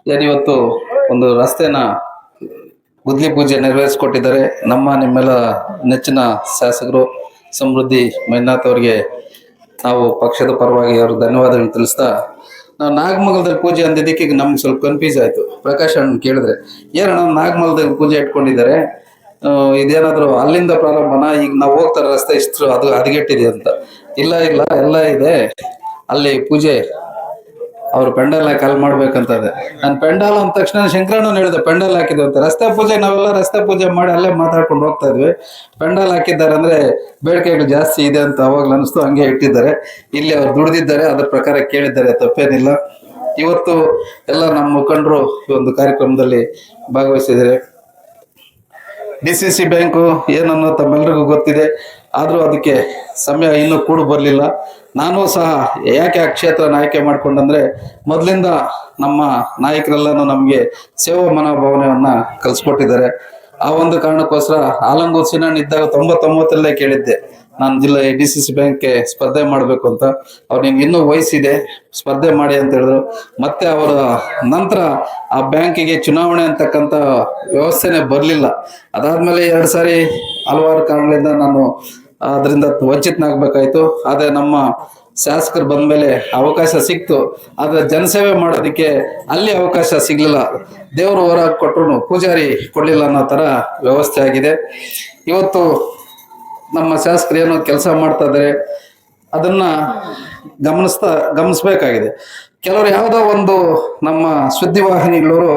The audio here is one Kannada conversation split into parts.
ಏನಿವತ್ತು ಒಂದು ರಸ್ತೆನ ಗುದ್ಲಿ ಪೂಜೆ ನೆರವೇರಿಸಿಕೊಟ್ಟಿದ್ದಾರೆ ನಿಮ್ಮೆಲ್ಲ ನೆಚ್ಚಿನ ಶಾಸಕರು ಸಮೃದ್ಧಿ ಮಂಜುನಾಥ್ ಅವರಿಗೆ ನಾವು ಪಕ್ಷದ ಪರವಾಗಿ ಅವರು ಧನ್ಯವಾದಗಳನ್ನು ತಿಳಿಸ್ತಾ, ನಾವು ನಾಗಮಂಗಲದಲ್ಲಿ ಪೂಜೆ ಅಂದಿದ್ದಕ್ಕೆ ಈಗ ನಮ್ಗೆ ಸ್ವಲ್ಪ ಕನ್ಫ್ಯೂಸ್ ಆಯ್ತು. ಪ್ರಕಾಶ್ ಅಣ್ಣ ಕೇಳಿದ್ರೆ ಏನಣ್ಣ ನಾಗಮಂಗಲದಲ್ಲಿ ಪೂಜೆ ಇಟ್ಕೊಂಡಿದ್ದಾರೆ, ಇದೇನಾದ್ರು ಅಲ್ಲಿಂದ ಪ್ರಾರಂಭನಾ, ಈಗ ನಾವು ಹೋಗ್ತಾರೆ ರಸ್ತೆ ಇಷ್ಟು ಅದು ಹದಗೆಟ್ಟಿದೆ ಅಂತ. ಇಲ್ಲ ಇಲ್ಲ ಎಲ್ಲ ಇದೆ, ಅಲ್ಲಿ ಪೂಜೆ ಅವ್ರು ಪೆಂಡಲ್ ಹಾಕಿ ಅಲ್ಲಿ ಮಾಡ್ಬೇಕಂತದೆ. ನಾನು ಪೆಂಡಾಲ್ ಅಂದ ತಕ್ಷಣ ಶಂಕರಣ್ಣ ಹೇಳಿದೆ ಪೆಂಡಾಲ್ ಹಾಕಿದೆ ಅಂತ. ರಸ್ತೆ ಪೂಜೆ ನಾವೆಲ್ಲ ರಸ್ತೆ ಪೂಜೆ ಮಾಡಿ ಅಲ್ಲೇ ಮಾತಾಡ್ಕೊಂಡು ಹೋಗ್ತಾ ಇದ್ವಿ. ಪೆಂಡಾಲ್ ಹಾಕಿದ್ದಾರೆ ಅಂದ್ರೆ ಬೇಡಿಕೆಗಳು ಜಾಸ್ತಿ ಇದೆ ಅಂತ ಅವಾಗ್ಲೂ ಅನಿಸ್ತು, ಹಂಗೆ ಇಟ್ಟಿದ್ದಾರೆ. ಇಲ್ಲಿ ಅವ್ರು ದುಡಿದಿದ್ದಾರೆ, ಅದ್ರ ಪ್ರಕಾರ ಕೇಳಿದ್ದಾರೆ, ತಪ್ಪೇನಿಲ್ಲ. ಇವತ್ತು ಎಲ್ಲ ನಮ್ಮ ಮುಖಂಡರು ಈ ಒಂದು ಕಾರ್ಯಕ್ರಮದಲ್ಲಿ ಭಾಗವಹಿಸಿದ್ದಾರೆ. DCC ಬ್ಯಾಂಕು ಏನನ್ನೋ ತಮ್ಮೆಲ್ಲರಿಗೂ ಗೊತ್ತಿದೆ, ಆದರೂ ಅದಕ್ಕೆ ಸಮಯ ಇನ್ನೂ ಕೂಡ ಬರಲಿಲ್ಲ. ನಾನು ಸಹ ಯಾಕೆ ಆ ಕ್ಷೇತ್ರನ ಆಯ್ಕೆ ಮಾಡ್ಕೊಂಡಂದ್ರೆ, ಮೊದಲಿಂದ ನಮ್ಮ ನಾಯಕರೆಲ್ಲನೂ ನಮಗೆ ಸೇವಾ ಮನೋಭಾವನೆಯನ್ನ ಕಲಿಸ್ಕೊಟ್ಟಿದ್ದಾರೆ. ಆ ಒಂದು ಕಾರಣಕ್ಕೋಸ್ಕರ ಆಲಂಗೂರು ಸಿನಣ್ಣ ಇದ್ದಾಗ 99 ಕೇಳಿದ್ದೆ ನಾನು DCC ಬ್ಯಾಂಕ್ಗೆ ಸ್ಪರ್ಧೆ ಮಾಡಬೇಕು ಅಂತ. ಅವ್ರು ನಿಮ್ಗೆ ಇನ್ನೂ ವಯಸ್ಸಿದೆ, ಸ್ಪರ್ಧೆ ಮಾಡಿ ಅಂತ ಹೇಳಿದ್ರು. ಮತ್ತೆ ಅವರ ನಂತರ ಆ ಬ್ಯಾಂಕಿಗೆ ಚುನಾವಣೆ ಅಂತಕ್ಕಂಥ ವ್ಯವಸ್ಥೆನೆ ಬರಲಿಲ್ಲ. ಅದಾದ್ಮೇಲೆ 2 ಸಾರಿ ಹಲವಾರು ಕಾರಣಗಳಿಂದ ನಾನು ಅದರಿಂದ ವಂಚಿತನಾಗಬೇಕಾಯ್ತು. ಆದರೆ ನಮ್ಮ ಶಾಸಕರು ಬಂದ ಮೇಲೆ ಅವಕಾಶ ಸಿಕ್ತು. ಆದರೆ ಜನಸೇವೆ ಮಾಡೋದಕ್ಕೆ ಅಲ್ಲಿ ಅವಕಾಶ ಸಿಗ್ಲಿಲ್ಲ. ದೇವರು ಹೊರ ಕೊಟ್ಟರು ಪೂಜಾರಿ ಕೊಡ್ಲಿಲ್ಲ ಅನ್ನೋ ತರ ವ್ಯವಸ್ಥೆ ಆಗಿದೆ. ಇವತ್ತು ನಮ್ಮ ಶಾಸಕರು ಏನೋ ಕೆಲಸ ಮಾಡ್ತಾ ಇದ್ದಾರೆ, ಅದನ್ನ ಗಮನಿಸ್ಬೇಕಾಗಿದೆ. ಕೆಲವರು ಯಾವುದೋ ಒಂದು ನಮ್ಮ ಸುದ್ದಿವಾಹಿನಿಗಳವರು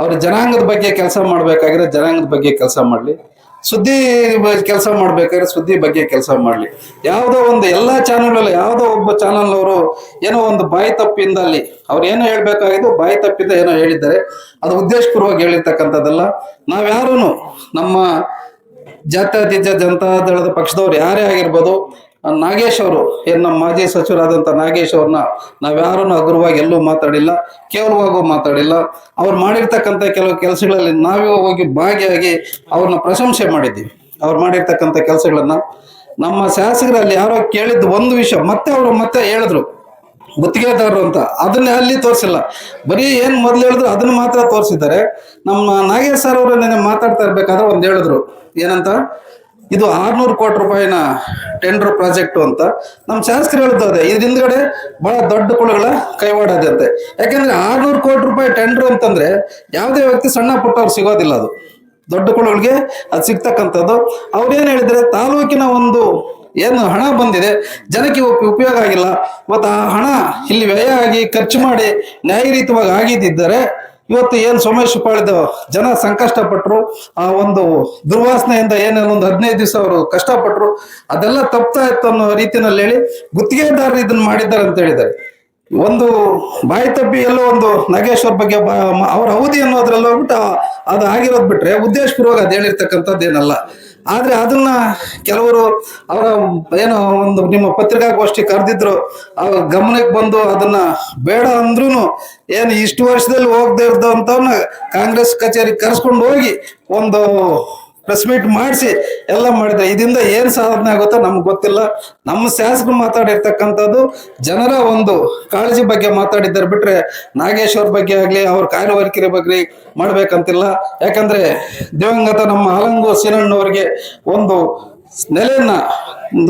ಅವ್ರ ಜನಾಂಗದ ಬಗ್ಗೆ ಕೆಲಸ ಮಾಡ್ಬೇಕಾಗಿದ್ರೆ ಜನಾಂಗದ ಬಗ್ಗೆ ಕೆಲಸ ಮಾಡ್ಲಿ, ಸುದ್ದಿ ಕೆಲಸ ಮಾಡ್ಬೇಕಾದ್ರೆ ಸುದ್ದಿ ಬಗ್ಗೆ ಕೆಲಸ ಮಾಡ್ಲಿ. ಯಾವುದೋ ಒಂದು ಎಲ್ಲಾ ಚಾನಲ್ ಯಾವುದೋ ಒಬ್ಬ ಚಾನಲ್ ಅವರು ಏನೋ ಒಂದು ಬಾಯಿ ತಪ್ಪಿಂದ ಅಲ್ಲಿ ಅವ್ರು ಏನೋ ಹೇಳ್ಬೇಕಾಗಿದ್ದು ಬಾಯಿ ತಪ್ಪಿಂದ ಏನೋ ಹೇಳಿದ್ದಾರೆ, ಅದು ಉದ್ದೇಶಪೂರ್ವವಾಗಿ ಹೇಳಿರ್ತಕ್ಕಂಥದ್ದಲ್ಲ. ನಾವ್ಯಾರೂ ನಮ್ಮ ಜಾತ್ಯತೀತ ಜನತಾದಳದ ಪಕ್ಷದವ್ರು ಯಾರೇ ಆಗಿರ್ಬೋದು, ನಾಗೇಶ್ ಅವರು ನಮ್ಮ ಮಾಜಿ ಸಚಿವರಾದಂಥ ನಾಗೇಶ್ ಅವ್ರನ್ನ ನಾವ್ಯಾರೂ ಹಗುರವಾಗಿ ಎಲ್ಲೂ ಮಾತಾಡಿಲ್ಲ, ಕೇವಲವಾಗೂ ಮಾತಾಡಿಲ್ಲ. ಅವ್ರು ಮಾಡಿರ್ತಕ್ಕಂಥ ಕೆಲವು ಕೆಲಸಗಳಲ್ಲಿ ನಾವೇ ಹೋಗಿ ಭಾಗಿಯಾಗಿ ಅವ್ರನ್ನ ಪ್ರಶಂಸೆ ಮಾಡಿದ್ದೀವಿ. ಅವ್ರು ಮಾಡಿರ್ತಕ್ಕಂಥ ಕೆಲಸಗಳನ್ನ ನಮ್ಮ ಶಾಸಕರಲ್ಲಿ ಯಾರೋ ಕೇಳಿದ್ದು ಒಂದು ವಿಷಯ ಮತ್ತೆ ಅವರು ಮತ್ತೆ ಹೇಳಿದ್ರು ಗುತ್ತಿಗೆದಾರರು ಅಂತ, ಅದನ್ನೇ ಅಲ್ಲಿ ತೋರಿಸಿಲ್ಲ. ಬರೀ ಏನ್ ಮೊದ್ಲು ಹೇಳಿದ್ರು ಅದನ್ನ ಮಾತ್ರ ತೋರಿಸಿದ್ದಾರೆ. ನಮ್ಮ ನಾಗೇಶ್ ಸರ್ ಅವರು ನೆನೆ ಮಾತಾಡ್ತಾ ಇರ್ಬೇಕಾದ್ರೆ ಒಂದ್ ಹೇಳಿದ್ರು, ಏನಂತ, ಇದು 600 ಕೋಟಿ ರೂಪಾಯಿನ ಟೆಂಡರ್ ಪ್ರಾಜೆಕ್ಟ್ ಅಂತ. ನಮ್ಮ ಶಾಸಕರು ಹೇಳಿದ್ದು ಅದೇ, ಇದ್ರ ಹಿಂದ್ಗಡೆ ಬಹಳ ದೊಡ್ಡ ಕುಳಗಳ ಕೈವಾಡದೆ ಅಂತೆ. ಯಾಕಂದ್ರೆ 600 ಕೋಟಿ ರೂಪಾಯಿ ಟೆಂಡರ್ ಅಂತಂದ್ರೆ ಯಾವುದೇ ವ್ಯಕ್ತಿ ಸಣ್ಣ ಪುಟ್ಟವ್ರು ಸಿಗೋದಿಲ್ಲ, ಅದು ದೊಡ್ಡ ಕುಳಗಳಿಗೆ ಅದು ಸಿಗ್ತಕ್ಕಂಥದ್ದು. ಅವ್ರೇನ್ ಹೇಳಿದ್ರೆ, ತಾಲೂಕಿನ ಒಂದು ಏನು ಹಣ ಬಂದಿದೆ ಜನಕ್ಕೆ ಉಪಯೋಗ ಆಗಿಲ್ಲ, ಇವತ್ತು ಆ ಹಣ ಇಲ್ಲಿ ವ್ಯಯ ಆಗಿ ಖರ್ಚು ಮಾಡಿ ನ್ಯಾಯಯುತವಾಗಿ ಆಗಿದ್ದರೆ ಇವತ್ತು ಏನ್ ಸೋಮೇಶ್ ಪಾಳಿದ ಜನ ಸಂಕಷ್ಟಪಟ್ರು, ಆ ಒಂದು ದುರ್ವಾಸನೆಯಿಂದ ಏನೇನೋ ಒಂದು 15 ದಿವಸ ಅವರು ಕಷ್ಟಪಟ್ರು, ಅದೆಲ್ಲ ತಪ್ತಾ ಇತ್ತು ಅನ್ನೋ ರೀತಿಯಲ್ಲಿ ಹೇಳಿ ಗುತ್ತಿಗೆದಾರರು ಇದನ್ನ ಮಾಡಿದ್ದಾರೆ ಅಂತ ಹೇಳಿದ್ದಾರೆ. ಒಂದು ಬಾಯಿ ತಪ್ಪಿ ಎಲ್ಲೋ ಒಂದು ನಾಗೇಶ್ವರ್ ಬಗ್ಗೆ ಅವ್ರ ಅವಧಿ ಅನ್ನೋದ್ರಲ್ಲಿ ಹೋಗ್ಬಿಟ್ಟು ಅದು ಆಗಿರೋದ್ ಬಿಟ್ರೆ ಉದ್ದೇಶಪೂರ್ವಕ ಅದು ಹೇಳಿರ್ತಕ್ಕಂಥದ್ದೇನಲ್ಲ. ಆದ್ರೆ ಅದನ್ನ ಕೆಲವರು ಅವರ ಏನೋ ಒಂದು ನಿಮ್ಮ ಪತ್ರಿಕಾಗೋಷ್ಠಿ ಕರೆದಿದ್ರು, ಅವ್ರ ಗಮನಕ್ಕೆ ಬಂದು ಅದನ್ನ ಬೇಡ ಅಂದ್ರೂ ಏನು ಇಷ್ಟು ವರ್ಷದಲ್ಲಿ ಹೋಗದೆ ಇರ್ದಂತವನ್ನ ಕಾಂಗ್ರೆಸ್ ಕಚೇರಿ ಕರೆಸ್ಕೊಂಡು ಹೋಗಿ ಒಂದು ಪ್ರೆಸ್ ಮೀಟ್ ಮಾಡಿಸಿ ಎಲ್ಲ ಮಾಡಿದ್ರೆ ಇದರಿಂದ ಏನ್ ಸಾಧನೆ ಆಗುತ್ತೋ ನಮ್ಗೆ ಗೊತ್ತಿಲ್ಲ. ನಮ್ಮ ಶಾಸಕರು ಮಾತಾಡಿರ್ತಕ್ಕಂಥದ್ದು ಜನರ ಒಂದು ಕಾಳಜಿ ಬಗ್ಗೆ ಮಾತಾಡಿದ್ದಾರೆ ಬಿಟ್ರೆ ನಾಗೇಶ್ವರ್ ಬಗ್ಗೆ ಆಗ್ಲಿ ಅವ್ರ ಕಾರ್ಯವೈಖರಿ ಬಗ್ಗೆ ಮಾಡ್ಬೇಕಂತಿಲ್ಲ. ಯಾಕಂದ್ರೆ ದಿವಂಗತ ನಮ್ಮ ಆಲಂಗೂರು ಸಿನಣ್ಣವರಿಗೆ ಒಂದು ನೆಲೆಯನ್ನ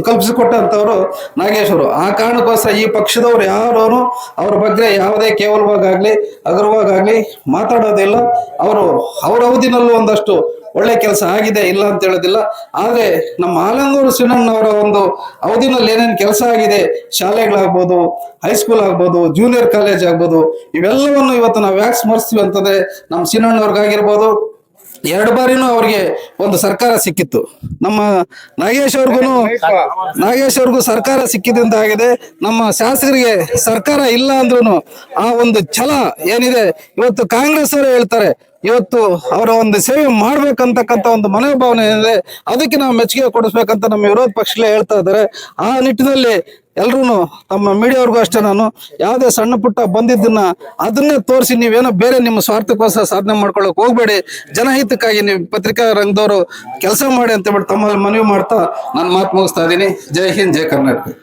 ಕಲ್ಪಿಸಿಕೊಟ್ಟಂತವ್ರು ನಾಗೇಶ್ವರು. ಆ ಕಾರಣಕ್ಕೋಸ್ಕರ ಈ ಪಕ್ಷದವ್ರು ಯಾರು ಅವ್ರ ಬಗ್ಗೆ ಯಾವುದೇ ಕೇವಲವಾಗಲಿ ಹಗುರವಾಗಲಿ ಮಾತಾಡೋದಿಲ್ಲ. ಅವರು ಅವ್ರ ಅವಧಿನಲ್ಲೂ ಒಂದಷ್ಟು ಒಳ್ಳೆ ಕೆಲಸ ಆಗಿದೆ, ಇಲ್ಲ ಅಂತ ಹೇಳೋದಿಲ್ಲ. ಆದ್ರೆ ನಮ್ಮ ಆಲಂಗೂರು ಸಿನಣ್ಣವರ ಒಂದು ಅವಧಿನಲ್ಲಿ ಏನೇನು ಕೆಲಸ ಆಗಿದೆ, ಶಾಲೆಗಳಾಗ್ಬೋದು, ಹೈಸ್ಕೂಲ್ ಆಗ್ಬೋದು, ಜೂನಿಯರ್ ಕಾಲೇಜ್ ಆಗ್ಬೋದು, ಇವೆಲ್ಲವನ್ನು ಇವತ್ತು ನಾವು ಯಾಕೆ ಸ್ಮರಿಸ್ತೀವಿ ಅಂತಂದ್ರೆ ನಮ್ಮ ಸಿನಣ್ಣವ್ರಿಗಾಗಿರ್ಬೋದು 2 ಬಾರಿನೂ ಅವ್ರಿಗೆ ಒಂದು ಸರ್ಕಾರ ಸಿಕ್ಕಿತ್ತು. ನಮ್ಮ ನಾಗೇಶ್ ಅವ್ರಿಗೂ ಸರ್ಕಾರ ಸಿಕ್ಕಿದ್ರಿಂದ ಆಗಿದೆ. ನಮ್ಮ ಶಾಸಕರಿಗೆ ಸರ್ಕಾರ ಇಲ್ಲ ಅಂದ್ರೂ ಆ ಒಂದು ಛಲ ಏನಿದೆ, ಇವತ್ತು ಕಾಂಗ್ರೆಸ್ ಅವರು ಹೇಳ್ತಾರೆ ಇವತ್ತು ಅವರ ಒಂದು ಸೇವೆ ಮಾಡ್ಬೇಕಂತಕ್ಕಂಥ ಒಂದು ಮನೋಭಾವನೆ ಏನಿದೆ, ಅದಕ್ಕೆ ನಾವು ಮೆಚ್ಚುಗೆ ಕೊಡಿಸ್ಬೇಕಂತ ನಮ್ಮ ವಿರೋಧ ಪಕ್ಷಗಳೇ ಹೇಳ್ತಾ ಇದ್ದಾರೆ. ಆ ನಿಟ್ಟಿನಲ್ಲಿ ಎಲ್ರೂ ತಮ್ಮ ಮೀಡಿಯಾವ್ರಿಗೂ ಅಷ್ಟೇ, ನಾನು ಯಾವುದೇ ಸಣ್ಣ ಪುಟ್ಟ ಬಂದಿದ್ದನ್ನ ಅದನ್ನೇ ತೋರಿಸಿ ನೀವೇನೋ ಬೇರೆ ನಿಮ್ಮ ಸ್ವಾರ್ಥಕ್ಕೋಸ್ಕರ ಸಾಧನೆ ಮಾಡ್ಕೊಳ್ಳೋಕೆ ಹೋಗ್ಬೇಡಿ, ಜನಹಿತಕ್ಕಾಗಿ ನೀವು ಪತ್ರಿಕಾ ರಂಗದವರು ಕೆಲಸ ಮಾಡಿ ಅಂತ ಹೇಳಿ ತಮ್ಮಲ್ಲಿ ಮನವಿ ಮಾಡ್ತಾ ನಾನು ಮಾತು ಮುಗಿಸ್ತಾ ಇದ್ದೀನಿ. ಜೈ ಹಿಂದ್, ಜೈ ಕರ್ನಾಟಕ.